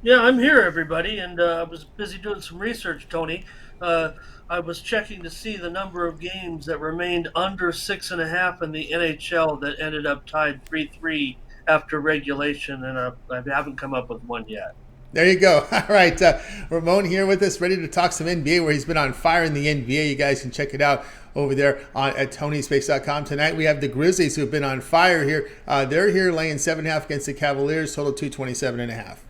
Yeah, I'm here, everybody, and I was busy doing some research, Tony. Uh, I was checking to see the number of games that remained under 6.5 in the NHL that ended up tied 3-3 after regulation, and I haven't come up with one yet. There you go. All right. Ramon here with us, ready to talk some NBA, where he's been on fire in the NBA. You guys can check it out over there at tonyspace.com. Tonight we have the Grizzlies, who have been on fire here. They're here laying 7.5 against the Cavaliers, total 227.5.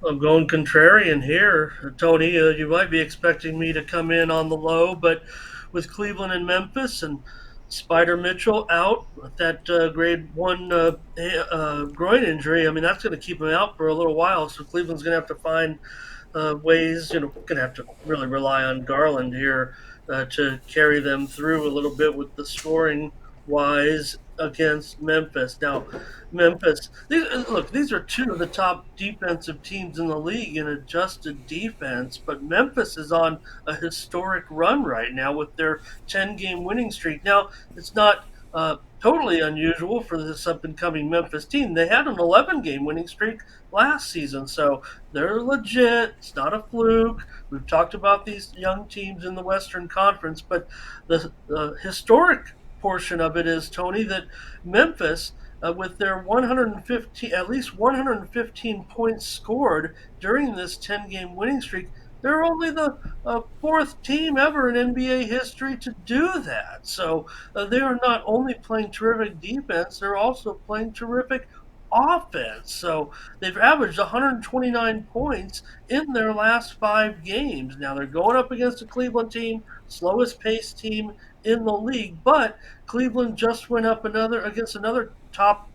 I'm going contrarian here, Tony. You might be expecting me to come in on the low, but with Cleveland and Memphis and Spider Mitchell out with that grade one groin injury, I mean, that's going to keep him out for a little while. So Cleveland's going to have to find ways, going to have to really rely on Garland here to carry them through a little bit with the scoring wise against Memphis. Now, look, these are two of the top defensive teams in the league in adjusted defense, but Memphis is on a historic run right now with their 10-game winning streak. Now, it's not totally unusual for this up and coming Memphis team. They had an 11-game winning streak last season, so they're legit. It's not a fluke. We've talked about these young teams in the Western Conference, but the historic portion of it is, Tony, that Memphis, with their 115, at least 115 points scored during this 10-game winning streak, they're only the fourth team ever in NBA history to do that. So they are not only playing terrific defense, they're also playing terrific offense. So they've averaged 129 points in their last 5 games. Now they're going up against a Cleveland team, slowest paced team in the league, but Cleveland just went up another top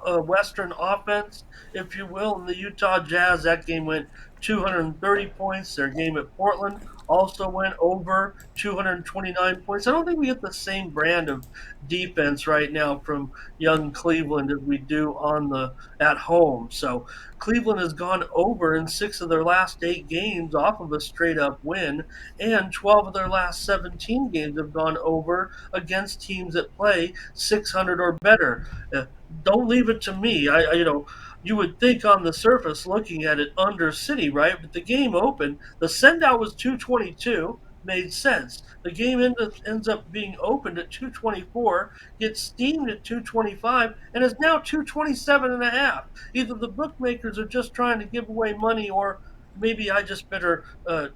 Western offense, if you will, in the Utah Jazz. That game went 230 points. Their game at Portland also went over 229 points. I don't think we get the same brand of defense right now from young Cleveland as we do on the at home. So Cleveland has gone over in 6 of their last 8 games off of a straight up win, and 12 of their last 17 games have gone over against teams that play 600 or better. Don't leave it to me. You would think on the surface, looking at it, under City, right? But the game opened. The send out was 222. Made sense. The game ends up being opened at 224, gets steamed at 225, and is now 227 and a half. Either the bookmakers are just trying to give away money, or maybe I just better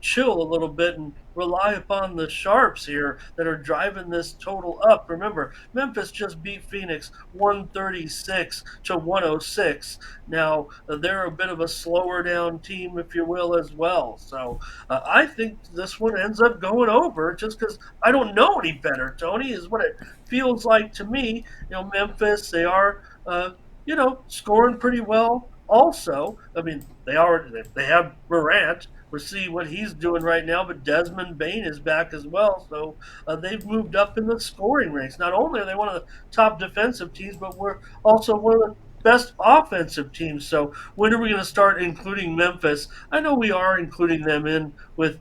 chill a little bit and rely upon the sharps here that are driving this total up. Remember, Memphis just beat Phoenix 136 to 106. Now, they're a bit of a slower down team, if you will, as well. So I think this one ends up going over just because I don't know any better, Tony, is what it feels like to me. Memphis, they are, scoring pretty well. Also, I mean, they have Morant. We'll see what he's doing right now, but Desmond Bain is back as well. So they've moved up in the scoring ranks. Not only are they one of the top defensive teams, but we're also one of the best offensive teams. So when are we going to start including Memphis? I know we are including them in with,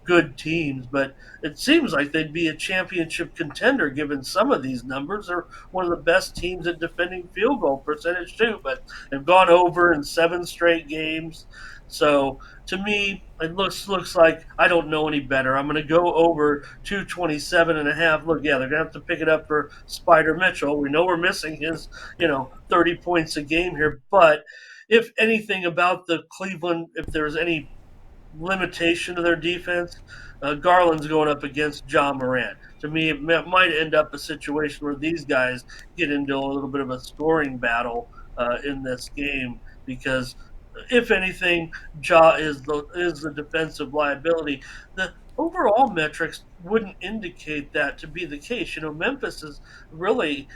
good teams, but it seems like they'd be a championship contender given some of these numbers. They're one of the best teams at defending field goal percentage too, but they've gone over in 7 straight games. So to me, it looks like I don't know any better. I'm going to go over 227 and a half. Look, yeah, they're going to have to pick it up for Spider Mitchell. We know we're missing his, 30 points a game here. But if anything about the Cleveland, if there's any limitation to their defense, Garland's going up against John Morant. To me, it might end up a situation where these guys get into a little bit of a scoring battle in this game because if anything, Ja is the defensive liability. The overall metrics wouldn't indicate that to be the case. Memphis is really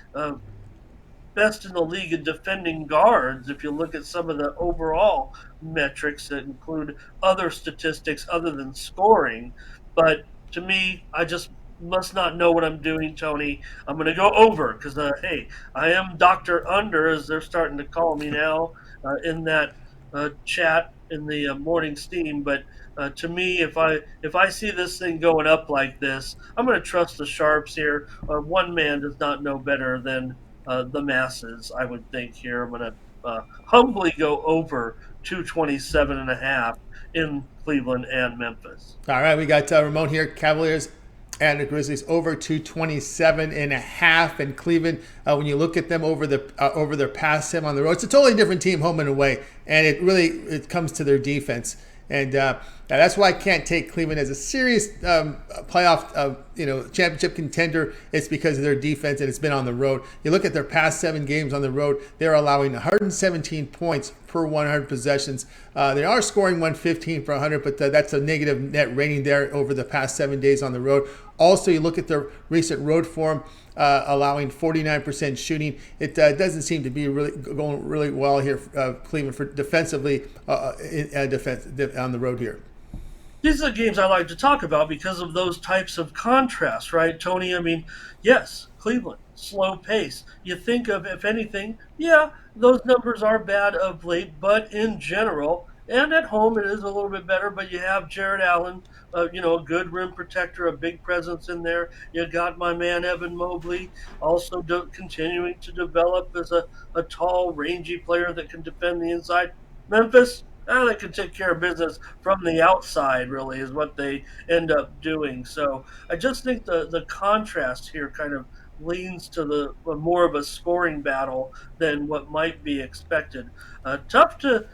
best in the league in defending guards. If you look at some of the overall metrics that include other statistics other than scoring, but to me, I just must not know what I'm doing, Tony. I'm going to go over because, hey, I am Doctor Under, as they're starting to call me now in that chat in the morning steam. But to me, if I see this thing going up like this, I'm going to trust the sharps here. One man does not know better than the masses. I would think here. I'm going to humbly go over 227.5 in Cleveland and Memphis. All right, we got Ramon here. Cavaliers and the Grizzlies over 227.5 in Cleveland. When you look at them over their past 7 on the road, it's a totally different team home and away, and it comes to their defense. And that's why I can't take Cleveland as a serious playoff, championship contender. It's because of their defense, and it's been on the road. You look at their past 7 games on the road; they're allowing 117 points per 100 possessions. They are scoring 115 per 100, but that's a negative net rating there over the past 7 days on the road. Also, you look at their recent road form, allowing 49% shooting. It doesn't seem to be really going really well here, Cleveland, for defensively on the road here. These are the games I like to talk about because of those types of contrasts, right, Tony? I mean, yes, Cleveland, slow pace. You think of, if anything, yeah, those numbers are bad of late, but in general, and at home it is a little bit better, but you have Jared Allen, a good rim protector, a big presence in there. You got my man Evan Mobley, also continuing to develop as a tall, rangy player that can defend the inside. Memphis, they can take care of business from the outside, really, is what they end up doing. So I just think the contrast here kind of leans to the more of a scoring battle than what might be expected. Tough to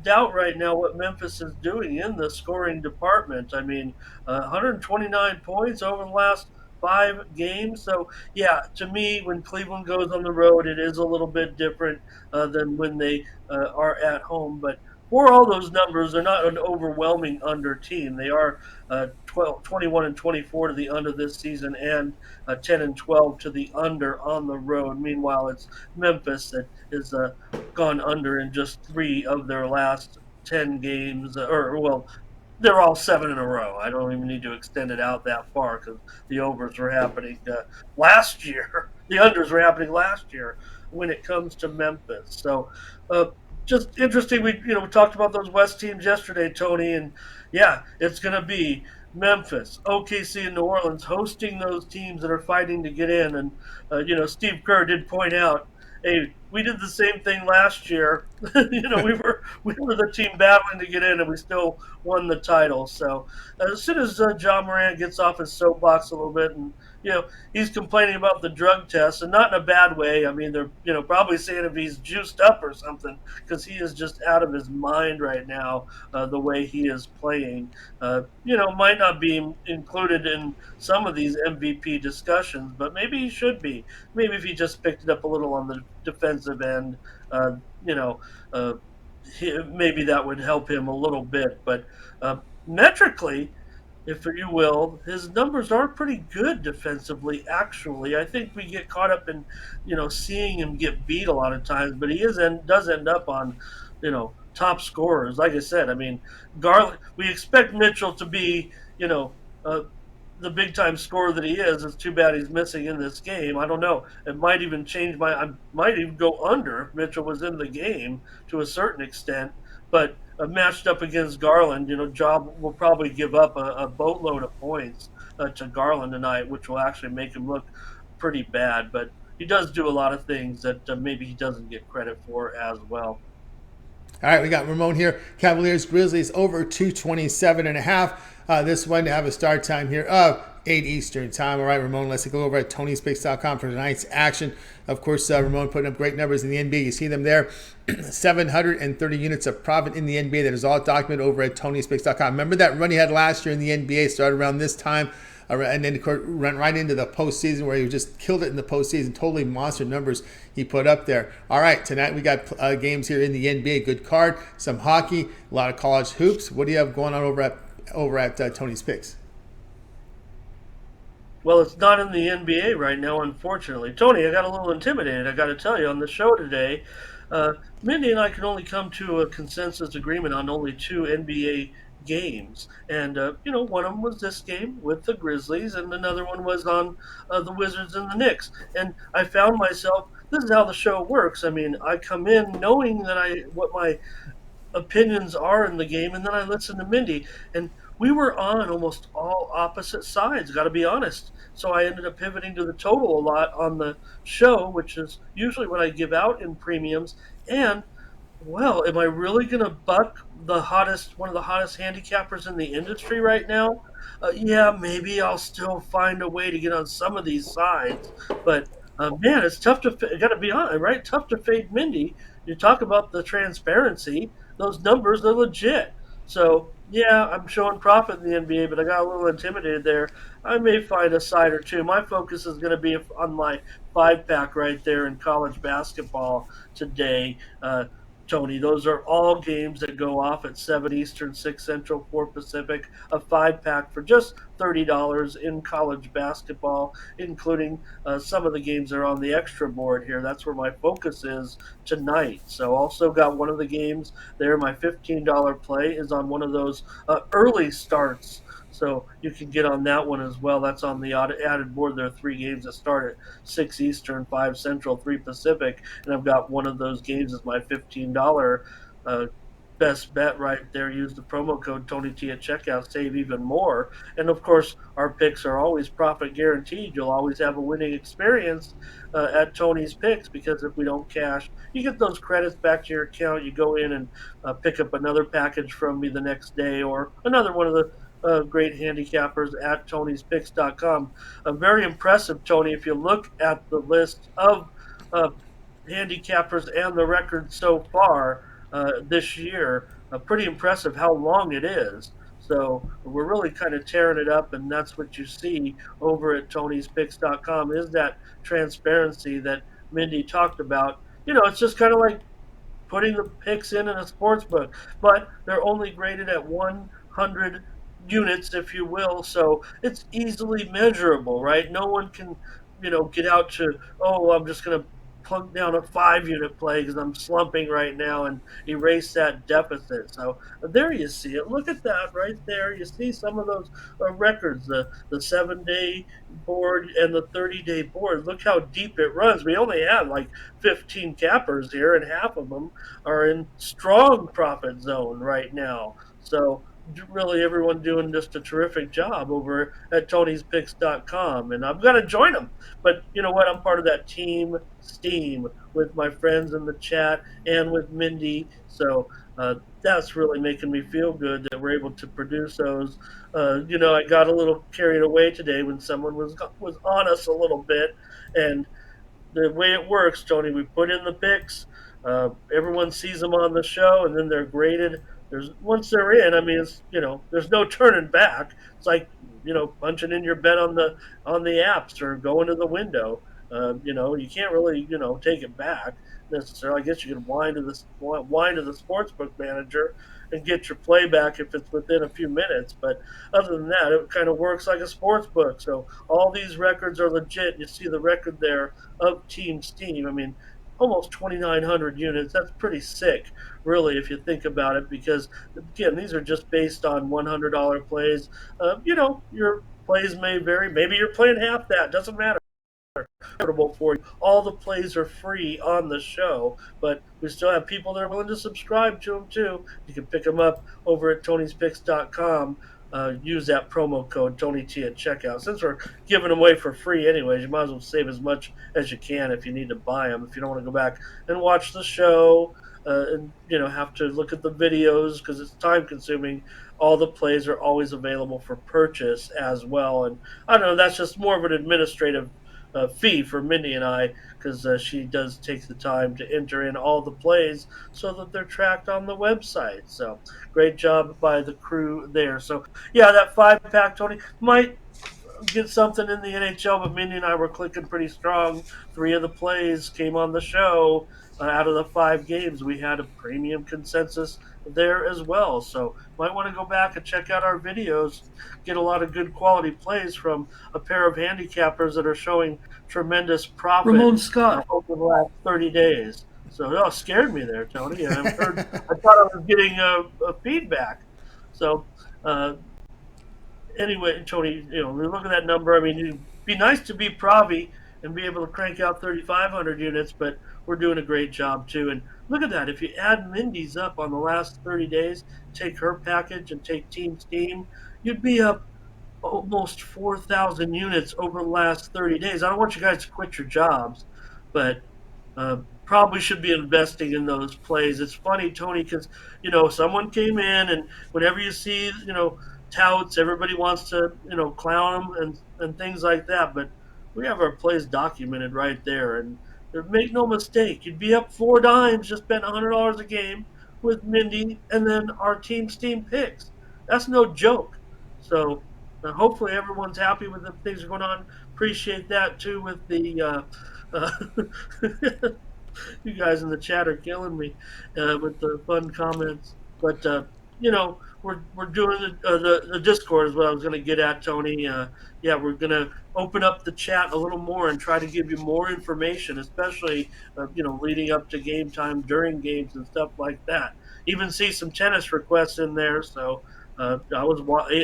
doubt right now what Memphis is doing in the scoring department. I mean, 129 points over the last 5 games. So, yeah, to me, when Cleveland goes on the road, it is a little bit different than when they are at home. But for all those numbers, they're not an overwhelming under team. They are 21 and 24 to the under this season, and 10 and 12 to the under on the road. Meanwhile, it's Memphis that is gone under in just 3 of their last 10 games, or well, they're all 7 in a row. I don't even need to extend it out that far because the overs were happening last year. The unders were happening last year when it comes to Memphis. So, uh, just interesting. We talked about those West teams yesterday, Tony, and yeah, it's going to be Memphis, OKC, and New Orleans hosting those teams that are fighting to get in. And Steve Kerr did point out, hey, we did the same thing last year. We were the team battling to get in, and we still won the title. So as soon as John Morant gets off his soapbox a little bit, and he's complaining about the drug test, and not in a bad way. I mean, they're probably saying if he's juiced up or something because he is just out of his mind right now. The way he is playing, might not be included in some of these MVP discussions, but maybe he should be. Maybe if he just picked it up a little on the defensive end, uh, you know, uh, maybe that would help him a little bit. But metrically, if you will, his numbers are pretty good defensively. Actually, I think we get caught up in, seeing him get beat a lot of times, but he does end up on, top scorers. Like I said, I mean, Garland. We expect Mitchell to be, the big time scorer that he is. It's too bad he's missing in this game. I don't know. It might even change my. I might even go under if Mitchell was in the game to a certain extent. But matched up against Garland, Job will probably give up a boatload of points to Garland tonight, which will actually make him look pretty bad. But he does do a lot of things that maybe he doesn't get credit for as well. All right, we got Ramon here. Cavaliers, Grizzlies over 227.5. This one to have a start time here of 8 Eastern time. All right, Ramon, let's go over at TonySpix.com for tonight's action. Of course, Ramon putting up great numbers in the NBA. You see them there. 730 units of profit in the NBA. That is all documented over at TonySpix.com. Remember that run he had last year in the NBA? Started around this time. And then, of course, run right into the postseason where he just killed it in the postseason. Totally monster numbers he put up there. All right, tonight we got games here in the NBA. Good card, some hockey, a lot of college hoops. What do you have going on over at Tony's Picks? Well, it's not in the NBA right now, unfortunately. Tony, I got a little intimidated, I got to tell you, on the show today. Mindy and I could only come to a consensus agreement on only 2 NBA games. And, one of them was this game with the Grizzlies, and another one was on the Wizards and the Knicks. And I found myself, this is how the show works. I mean, I come in knowing what my opinions are in the game, and then I listen to Mindy, and we were on almost all opposite sides. Got to be honest. So I ended up pivoting to the total a lot on the show, which is usually what I give out in premiums. And Well, am I really going to buck one of the hottest handicappers in the industry right now? Yeah, maybe I'll still find a way to get on some of these sides, but man, it's tough to. Got to be honest, right? Tough to fade Mindy. You talk about the transparency; those numbers are legit. So yeah, I'm showing profit in the NBA, but I got a little intimidated there. I may find a side or two. My focus is going to be on my 5 pack right there in college basketball today. Tony. Those are all games that go off at 7 Eastern, 6 Central, 4 Pacific, a 5 pack for just $30 in college basketball, including some of the games that are on the extra board here. That's where my focus is tonight. So, also got one of the games there. My $15 play is on one of those early starts. So you can get on that one as well. That's on the added board. There are 3 games that start at 6 Eastern, 5 Central, 3 Pacific, and I've got one of those games as my $15 uh, best bet right there. Use the promo code Tony T at checkout, save even more. And of course, our picks are always profit guaranteed. You'll always have a winning experience at Tony's picks because if we don't cash, you get those credits back to your account. You go in and pick up another package from me the next day or another one of the great handicappers at Tony'sPicks.com. Very impressive, Tony. If you look at the list of uh, handicappers and the record so far this year, pretty impressive how long it is. So we're really kind of tearing it up, and that's what you see over at Tony'sPicks.com is that transparency that Mindy talked about. It's just kind of like putting the picks in a sports book, but they're only graded at 100 units, if you will. So it's easily measurable, right? No one can, get out to, oh, I'm just going to plunk down a 5 unit play because I'm slumping right now and erase that deficit. So there you see it. Look at that right there. You see some of those records, the 7 day board and the 30-day board. Look how deep it runs. We only have like 15 cappers here, and half of them are in strong profit zone right now. So really everyone doing just a terrific job over at Tony'sPicks.com. And I've got to join them. But you know what? I'm part of that team Steam with my friends in the chat and with Mindy. So that's really making me feel good that we're able to produce those. I got a little carried away today when someone was on us a little bit, and the way it works, Tony, we put in the picks. Everyone sees them on the show, and then they're graded. There's once they're in, I mean, there's no turning back. It's like punching in your bet on the apps or going to the window. You can't really take it back necessarily. I guess you can wind to the sportsbook manager and get your play back if it's within a few minutes. But other than that, it kind of works like a sports book. So all these records are legit. You see the record there of Team Steam. I mean, almost 2,900 units. That's pretty sick, really, if you think about it, because, again, these are just based on $100 plays. Your plays may vary. Maybe you're playing half that. Doesn't matter for you. All the plays are free on the show, but we still have people that are willing to subscribe to them too. You can pick them up over at Tony'sPicks.com. Use that promo code Tony T at checkout. Since we're giving them away for free, anyways, you might as well save as much as you can if you need to buy them. If you don't want to go back and watch the show, and have to look at the videos because it's time consuming. All the plays are always available for purchase as well, and I don't know. That's just more of an administrative fee for Mindy and I because she does take the time to enter in all the plays so that they're tracked on the website. So great job by the crew there. So yeah, that 5 pack, Tony, might get something in the NHL, but Mindy and I were clicking pretty strong. 3 of the plays came on the show. Out of the 5 games, we had a premium consensus there as well. So might want to go back and check out our videos. Get a lot of good quality plays from a pair of handicappers that are showing tremendous profit Ramon Scott. over the last 30 days. So scared me there, Tony. I thought I was getting a feedback. So anyway, Tony, look at that number. I mean, it'd be nice to be Pravi and be able to crank out 3,500 units, but we're doing a great job too. And look at that. If you add Mindy's up on the last 30 days, take her package and take Team Steam, you'd be up almost 4,000 units over the last 30 days. I don't want you guys to quit your jobs, but probably should be investing in those plays. It's funny, Tony, because someone came in, and whenever you see touts, everybody wants to clown them and things like that. But we have our plays documented right there, and make no mistake, you'd be up 4 dimes, just spent $100 a game with Mindy, and then our team's team picks. That's no joke. So hopefully everyone's happy with the things going on. Appreciate that too with the you guys in the chat are killing me with the fun comments. But we're doing the Discord is what I was going to get at, Tony. Yeah, we're going to open up the chat a little more and try to give you more information, especially leading up to game time, during games, and stuff like that. Even see some tennis requests in there. So I was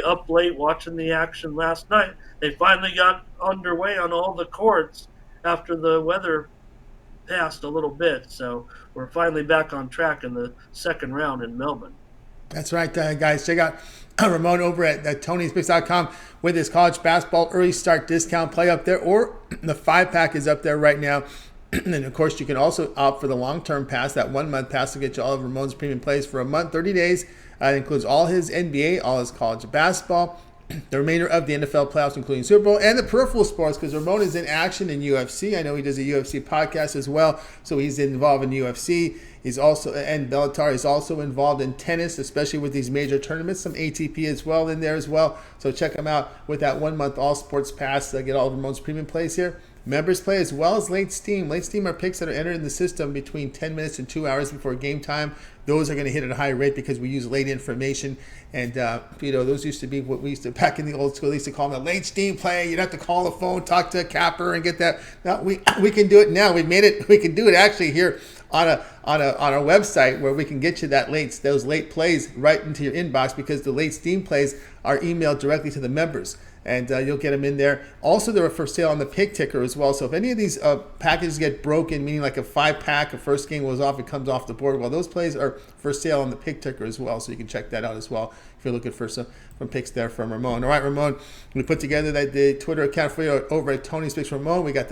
up late watching the action last night. They finally got underway on all the courts after the weather passed a little bit. So we're finally back on track in the second round in Melbourne. That's right, guys. Check out Ramon over at Tony'sPicks.com with his college basketball early start discount play up there, or the 5-pack is up there right now. And of course, you can also opt for the long-term pass, that 1-month pass to get you all of Ramon's premium plays for a month, 30 days. It includes all his NBA, all his college basketball, the remainder of the NFL playoffs, including Super Bowl, and the peripheral sports, because Ramon is in action in UFC. I know he does a UFC podcast as well, so he's involved in UFC. He's also, and Bellator, is also involved in tennis, especially with these major tournaments, some ATP as well in there as well. So check him out with that 1-month all sports pass to get all of Ramon's premium plays here. Members play as well as late steam. Late steam are picks that are entered in the system between 10 minutes and 2 hours before game time. Those are going to hit at a high rate because we use late information. And, those used to be what we used to, back in the old school, they used to call them a late steam play. You'd have to call the phone, talk to a capper, and get that. Now, we can do it now. We've made it. We can do it actually here on our website, where we can get you those late plays right into your inbox, because the late steam plays are emailed directly to the members. And you'll get them in there. Also, they're for sale on the pick ticker as well. So if any of these packages get broken, meaning like a 5-pack, a first game goes off, it comes off the board, well, those plays are for sale on the pick ticker as well. So you can check that out as well if you're looking for some picks there from Ramon. All right, Ramon, we put together the Twitter account for you over at Tony's Picks Ramon. We got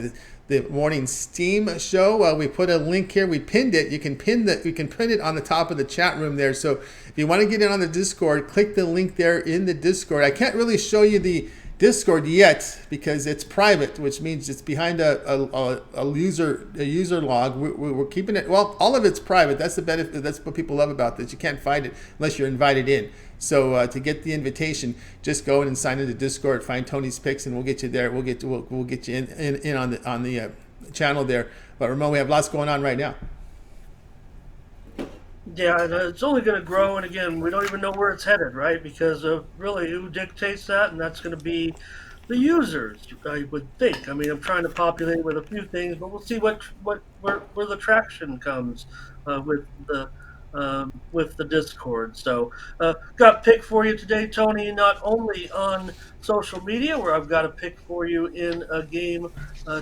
the morning steam show. We put a link here. We pinned it. You can print it on the top of the chat room there. So if you want to get in on the Discord, click the link there in the Discord. I can't really show you the Discord yet because it's private, which means it's behind a user log. We're keeping it, well, all of it's private. That's the benefit. That's what people love about this. You can't find it unless you're invited in. So to get the invitation, just go in and sign into Discord, find Tony's Picks, and we'll get you there. We'll get you in on the channel there. But Ramon, we have lots going on right now. Yeah, and it's only going to grow, and again, we don't even know where it's headed, right? Because of really who dictates that, and that's going to be the users, I would think. I mean, I'm trying to populate with a few things, but we'll see where the traction comes with the Discord. So, got a pick for you today, Tony. Not only on social media, where I've got a pick for you in a game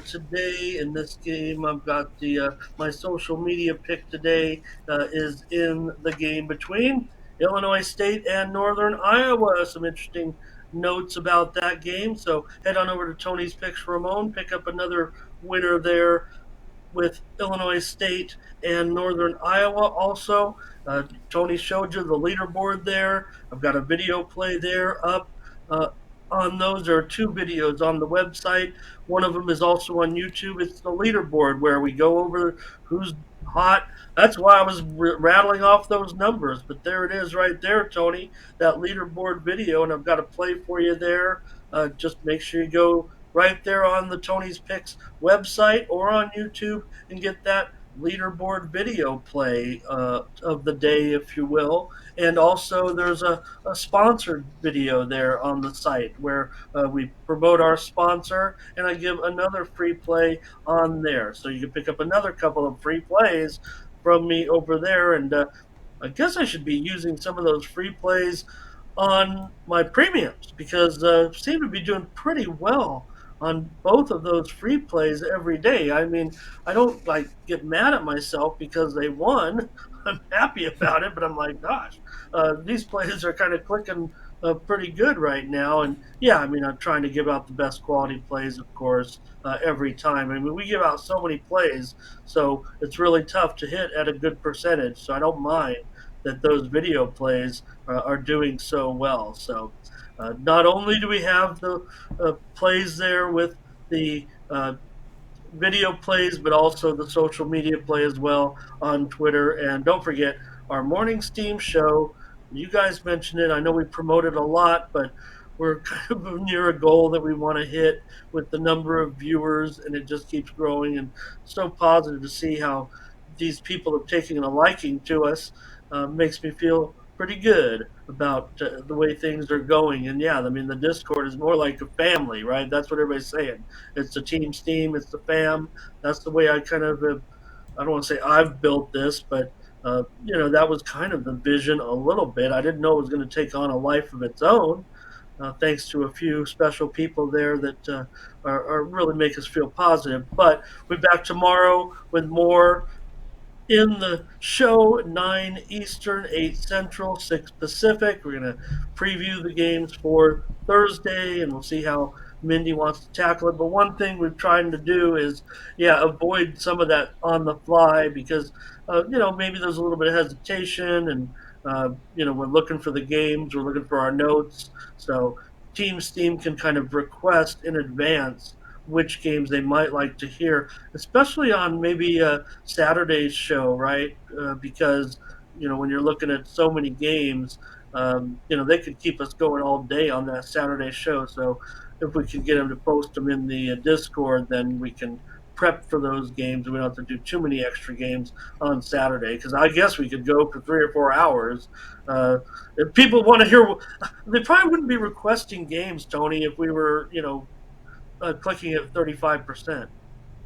today. In this game, I've got the my social media pick today is in the game between Illinois State and Northern Iowa. Some interesting notes about that game. So head on over to Tony's Picks Ramon, pick up another winner there with Illinois State and Northern Iowa. Also, Tony showed you the leaderboard there. I've got a video play there up on those. There are 2 videos on the website. One of them is also on YouTube. It's the leaderboard where we go over who's hot. That's why I was rattling off those numbers. But there it is right there, Tony, that leaderboard video. And I've got a play for you there. Just make sure you go right there on the Tony's Picks website or on YouTube and get that leaderboard video play of the day, if you will. And also there's a sponsored video there on the site where we promote our sponsor, and I give another free play on there. So you can pick up another couple of free plays from me over there. And I guess I should be using some of those free plays on my premiums because seem to be doing pretty well on both of those free plays every day. I mean, I don't get mad at myself because they won. I'm happy about it, but I'm like, gosh, these plays are kind of clicking pretty good right now. And yeah, I mean, I'm trying to give out the best quality plays, of course, every time. I mean, we give out so many plays, so it's really tough to hit at a good percentage. So I don't mind that those video plays are doing so well. So not only do we have the plays there with the video plays, but also the social media play as well on Twitter. And don't forget our morning Steam show. You guys mentioned it. I know we promote it a lot, but we're kind of near a goal that we want to hit with the number of viewers, and it just keeps growing. And so positive to see how these people have taken a liking to us. Makes me feel pretty good about the way things are going. And yeah, I mean, the Discord is more like a family, right? That's what everybody's saying. It's the team Steam, it's the fam. That's the way I kind of have, I don't want to say I've built this, but that was kind of the vision a little bit. I didn't know it was going to take on a life of its own, thanks to a few special people there that are really make us feel positive. But we're back tomorrow with more in the show, 9 Eastern, 8 Central, 6 Pacific. We're going to preview the games for Thursday, and we'll see how Mindy wants to tackle it. But one thing we're trying to do is, yeah, avoid some of that on the fly because, maybe there's a little bit of hesitation, and, we're looking for the games, we're looking for our notes. So Team Steam can kind of request in advance which games they might like to hear, especially on maybe Saturday's show, right? Because when you're looking at so many games, they could keep us going all day on that Saturday show. So if we can get them to post them in the Discord, then we can prep for those games. We don't have to do too many extra games on Saturday because I guess we could go for 3 or 4 hours. If people want to hear, they probably wouldn't be requesting games, Tony, if we were, clicking at 35%.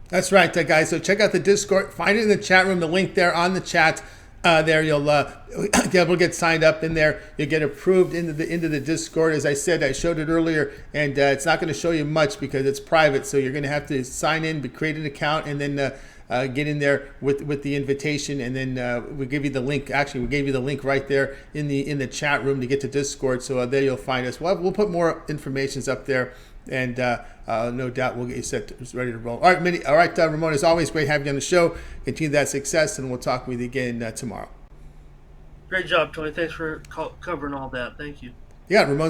That's right, guys. So check out the Discord. Find it in the chat room. The link there on the chat. There you'll be able to get signed up in there. You'll get approved into the Discord. As I said, I showed it earlier, and it's not going to show you much because it's private. So you're going to have to sign in, create an account, and then get in there with the invitation, and then we give you the link. Actually, we gave you the link right there in the chat room to get to Discord. So there you'll find us. We'll put more informations up there, and no doubt we'll get you set ready to roll. All right, Minnie. All right, Ramon. As always, great having you on the show. Continue that success, and we'll talk with you again tomorrow. Great job, Tony. Thanks for covering all that. Thank you. Yeah, Ramon.